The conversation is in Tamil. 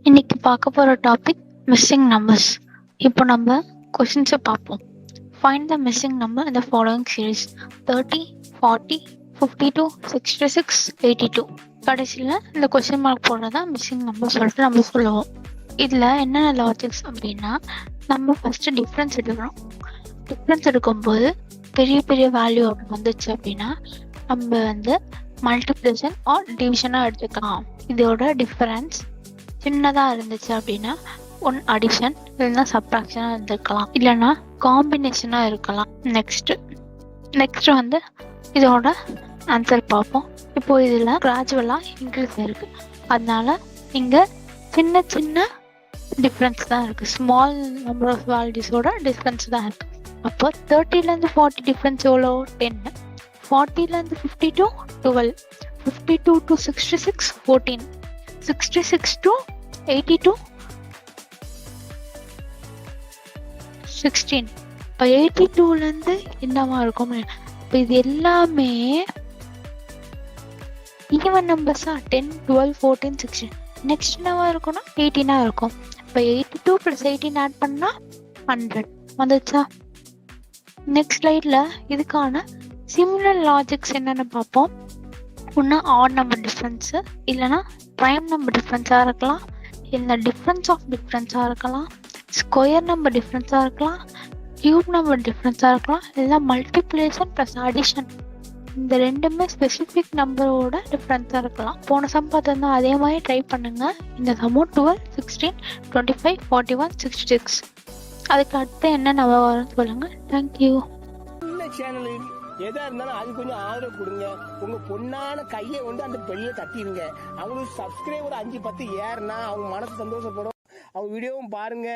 இன்னைக்கு பார்க்க போகிற டாபிக் மிஸ்ஸிங் நம்பர்ஸ். இப்போ நம்ம கொஷின்ஸை பார்ப்போம். ஃபைண்ட் த மிஸ்ஸிங் நம்பர் இந்த ஃபாலோயிங் சீரீஸ் 30, 40, 52, 66, 82. கடைசியில் இந்த கொஸ்டின் மார்க் போடுறதா மிஸ்ஸிங் நம்பர் சொல்லிட்டு நம்ம சொல்லுவோம். இதில் என்னென்ன லாஜிக்ஸ் அப்படின்னா, நம்ம ஃபஸ்ட்டு டிஃப்ரென்ஸ் எடுக்கிறோம். டிஃப்ரென்ஸ் எடுக்கும்போது பெரிய பெரிய வேல்யூ அப்படி வந்துச்சு அப்படின்னா நம்ம மல்டிப்ளிகேஷன் ஆர் டிவிஷனாக எடுத்துக்கலாம். இதோட டிஃபரன்ஸ் சின்னதாக இருந்துச்சு அப்படின்னா ஒன் அடிஷன் இல்லைன்னா சப்ராக்ஷனாக இருந்திருக்கலாம், இல்லைன்னா காம்பினேஷனாக இருக்கலாம். நெக்ஸ்ட் இதோட ஆன்சர் பார்ப்போம். இப்போ இதில் கிராஜுவலாக இன்க்ரீஸ் இருக்குது, அதனால இங்கே சின்ன சின்ன டிஃப்ரென்ஸ் தான் இருக்குது. ஸ்மால் நம்பர் ஆஃப் வேல்யூஸோட டிஃப்ரென்ஸ் தான் இருக்குது. அப்போ 30லேருந்து 40 டிஃப்ரென்ஸ் எவ்வளோ? 10. 40லேருந்து 52 12. 52 to 66 14. 66 to 82 16. இப்போ 82லேருந்து என்னவா இருக்கும்? இப்போ இது எல்லாமே ஈவன் நம்பர்ஸா? 10, 12, 14, 16. நெக்ஸ்ட் என்னவா இருக்கும்னா 18 இருக்கும். இப்போ 82 + 18 ஆட் பண்ணால் 100 வந்துச்சா? நெக்ஸ்ட் ஸ்லைடில் இதுக்கான சிமிலர் லாஜிக்ஸ் என்னென்னு பார்ப்போம். ஒன்று ஆட் நம்பர் டிஃப்ரென்ஸு, இல்லைனா ப்ரைம் நம்பர் டிஃப்ரென்ஸாக இருக்கலாம், இல்லை டிஃப்ரென்ஸ் ஆஃப் டிஃப்ரென்ஸாக இருக்கலாம், ஸ்கொயர் நம்பர் டிஃப்ரென்ஸாக இருக்கலாம், கியூப் நம்பர் டிஃப்ரென்ஸாக இருக்கலாம், இல்லை மல்டிப்ளிகேஷன் ப்ளஸ் அடிஷன். இந்த ரெண்டுமே ஸ்பெசிஃபிக் நம்பரோட டிஃப்ரென்ஸாக இருக்கலாம். போன சம் பார்த்துருந்தா அதே மாதிரி ட்ரை பண்ணுங்கள். இந்த சம்மும் 12, 16, 25, 41, 66. அதுக்கு அடுத்து என்ன நம்பர் வரும்னு சொல்லுங்கள். தேங்க்யூ. சேனலு எதா இருந்தாலும் அது கொஞ்சம் ஆதரவு கொடுங்க. உங்க பொண்ணான கையை அந்த பெல்ல தட்டிடுங்க. அவங்களுக்கு சப்ஸ்கிரைபர் 5-10 ஏறுனா அவங்க மனசு சந்தோஷப்படும். அவங்க வீடியோவும் பாருங்க.